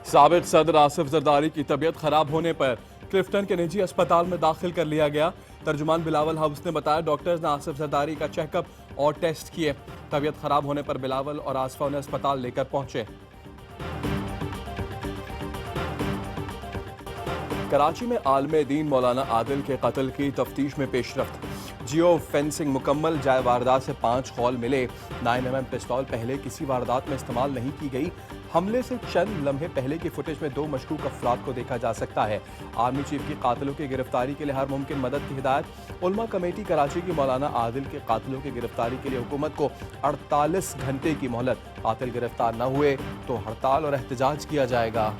साबिक सदर आसिफ जरदारी की तबीयत खराब होने पर क्लिफ्टन के निजी अस्पताल में दाखिल कर लिया गया। तर्जुमान बिलावल हाउस ने बताया डॉक्टर्स ने आसिफ जरदारी का चेकअप और टेस्ट किए। तबीयत खराब होने पर बिलावल और आसफा उन्हें अस्पताल लेकर पहुंचे। कराची में आलमे दीन मौलाना आदिल के कत्ल की तफ्तीश में पेशरफ्त। जियो फेंसिंग मुकम्मल, जाए वारदात से 5 खौल मिले। 9mm पिस्तौल पहले किसी वारदात में इस्तेमाल नहीं की गई। हमले से चंद लम्हे पहले की फुटेज में 2 मशकूक अफराद को देखा जा सकता है। आर्मी चीफ की कातिलों की गिरफ्तारी के लिए हर मुमकिन मदद की हिदायत। उलमा कमेटी कराची की मौलाना आदिल के कातिलों की गिरफ्तारी के लिए हुकूमत को 48 घंटे की मोहलत। कातिल गिरफ्तार न हुए तो हड़ताल और एहतजाज किया जाएगा।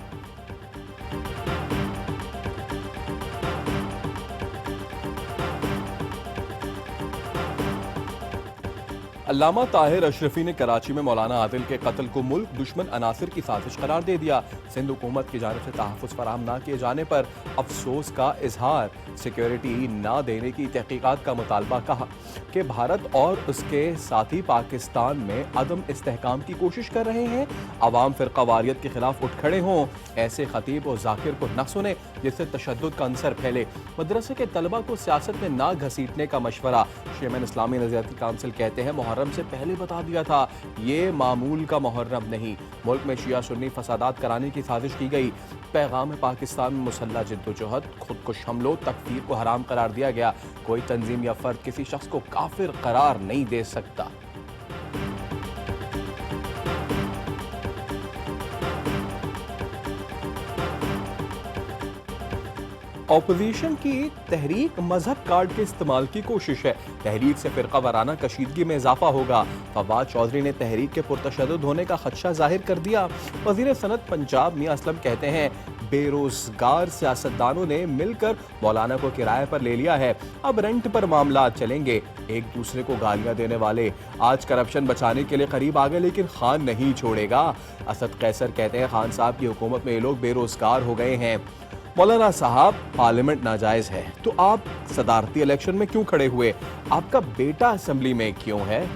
अल्लामा ताहिर अशरफी ने कराची में मौलाना आदिल के कत्ल को मुल्क दुश्मन अनासिर की साजिश करार दे दिया। सिंध हुकूमत की जानिब से तहफ़्फ़ुज़ फराहम न किए जाने पर अफसोस का इजहार। सिक्योरिटी न देने की तहकीकात का मुतालबा। कहा कि भारत और उसके साथी पाकिस्तान में अदम इस्तेहकाम की कोशिश कर रहे हैं। अवाम फ़िरक़ावारियत के खिलाफ उठ खड़े हों। ऐसे खतीब और जाकिर को न सुने जिससे तशद्दुद का अंसर फैले। मदरसे के तलबा को सियासत में ना घसीटने का मशवरा। शेमन इस्लामी नज़रियाती काउंसिल कहते हैं मुहर्रम से पहले बता दिया था, ये मामूल का मुहर्रम नहीं। मुल्क में शिया सुन्नी फसादात कराने की साजिश की गई। पैगाम पाकिस्तान में मुसल्लह जिद्दोजहद, खुदकुश हमलों, तकफीर को हराम करार दिया गया। कोई तंजीम या फर्द किसी शख्स को काफिर करार नहीं दे सकता। ऑपोजिशन की तहरीक मजहब कार्ड के इस्तेमाल की कोशिश है। तहरीक से फिरका वाराना कशीदगी में इजाफा होगा। फवाद चौधरी ने तहरीक के पुरतशद्दुद होने का खदशा जाहिर कर दिया। वजीर सनत पंजाब मियां असलम कहते हैं बेरोजगार सियासतदानों ने मिलकर मौलाना को किराए पर ले लिया है। अब रेंट पर मामला चलेंगे। एक दूसरे को गालियां देने वाले आज करप्शन बचाने के लिए करीब आ गए, लेकिन खान नहीं छोड़ेगा। असद कैसर कहते हैं खान साहब की हुकूमत में ये लोग बेरोजगार हो गए हैं। मौलाना साहब पार्लियामेंट नाजायज है तो आप सदारती इलेक्शन में क्यों खड़े हुए? आपका बेटा असेंबली में क्यों है?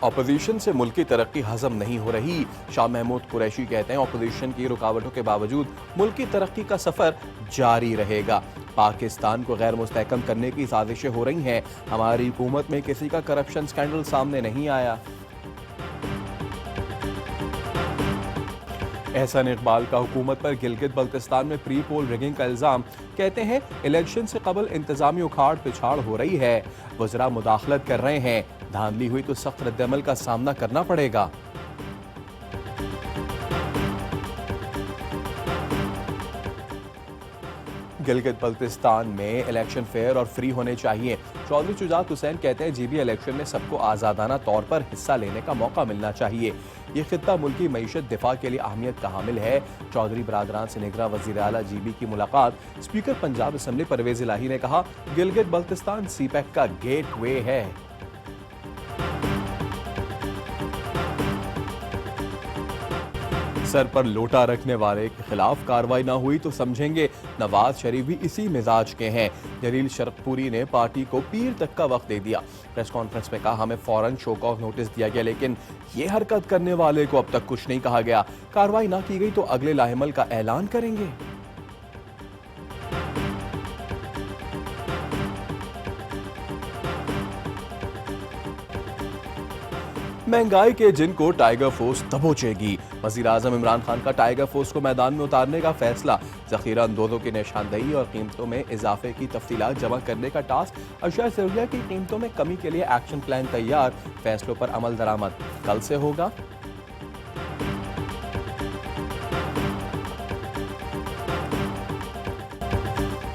ऑपोजिशन से मुल्क की तरक्की हजम नहीं हो रही। शाह महमूद कुरैशी कहते हैं ऑपोजिशन की रुकावटों के बावजूद मुल्क की तरक्की का सफर जारी रहेगा। पाकिस्तान को गैर मुस्तहकम करने की साजिशें हो रही हैं। हमारी हुकूमत में किसी का करप्शन स्कैंडल सामने नहीं आया। एहसान इकबाल का हुकूमत पर गिलगित बल्तिस्तान में प्री पोल रिगिंग का इल्जाम। कहते हैं इलेक्शन से कबल इंतजामी उखाड़ पिछाड़ हो रही है। वज़रा मुदाखलत कर रहे हैं। धांधली हुई तो सख्त रद्दअमल का सामना करना पड़ेगा। गिलगित बल्तिस्तान में इलेक्शन फेयर और फ्री होने चाहिए। चौधरी शुजात हुसैन कहते हैं जीबी इलेक्शन में सबको आज़ादाना तौर पर हिस्सा लेने का मौका मिलना चाहिए। ये खित्ता मुल्की मईशत दिफा के लिए अहमियत का हामिल है। चौधरी बरादरान से निगरां वज़ीर आला जीबी की मुलाकात। स्पीकर पंजाब असम्बली परवेज इलाही ने कहा गिलगित बल्तिस्तान सीपैक का गेट वे है। सर पर लोटा रखने वाले के खिलाफ कार्रवाई ना हुई तो समझेंगे नवाज शरीफ भी इसी मिजाज के हैं। जलील शरकपुरी ने पार्टी को पीर तक का वक्त दे दिया। प्रेस कॉन्फ्रेंस में कहा हमें फौरन शो कॉज नोटिस दिया गया, लेकिन ये हरकत करने वाले को अब तक कुछ नहीं कहा गया। कार्रवाई ना की गई तो अगले लाहेमल का ऐलान करेंगे। महंगाई के जिनको टाइगर फोर्स दबोचेगी। वजीर आजम इमरान खान का टाइगर फोर्स को मैदान में उतारने का फैसला। जखीरा अंदोजों की निशानदेही और कीमतों में इजाफे की तफसीलात जमा करने का टास्क। अशिया ज़रूरिया की कीमतों में कमी के लिए एक्शन प्लान तैयार। फैसलों पर अमल दरामद कल से होगा।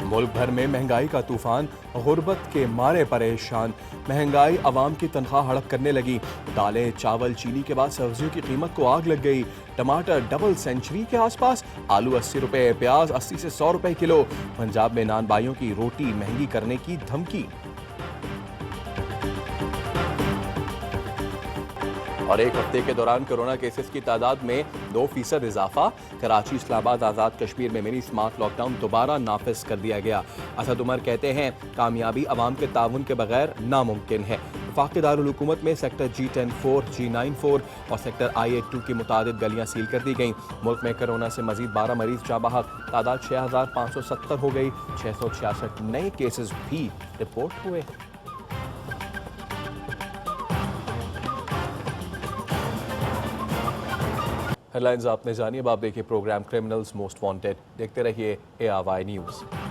मुल्क भर में महंगाई का तूफान। गुर्बत के मारे परेशान। महंगाई आवाम की तनख्वाह हड़प करने लगी। दालें, चावल, चीनी के बाद सब्जियों की कीमत को आग लग गई। टमाटर डबल सेंचुरी के आसपास। आलू 80 रुपए, प्याज 80 से 100 रुपए किलो। पंजाब में नान बाइयों की रोटी महंगी करने की धमकी। और एक हफ्ते के दौरान कोरोना केसेस की तादाद में 2% इजाफा। कराची, इस्लामाबाद, आज़ाद कश्मीर में मिनी स्मार्ट लॉकडाउन दोबारा नाफिज कर दिया गया। असद उमर कहते हैं कामयाबी अवाम के ताउन के बगैर नामुमकिन है। वफाकी दारुल हुकूमत में सेक्टर G10-4, G9-4 और सेक्टर I-82 की मुतादिद गलियां सील कर दी गईं। मुल्क में कोरोना से मजीद 12 मरीज जा बहक, तादाद 6570 हो गई। 666 नए केसेस भी रिपोर्ट हुए। हेडलाइंस आपने जानी, अब आप देखिए प्रोग्राम क्रिमिनल्स मोस्ट वांटेड। देखते रहिए ARY न्यूज़।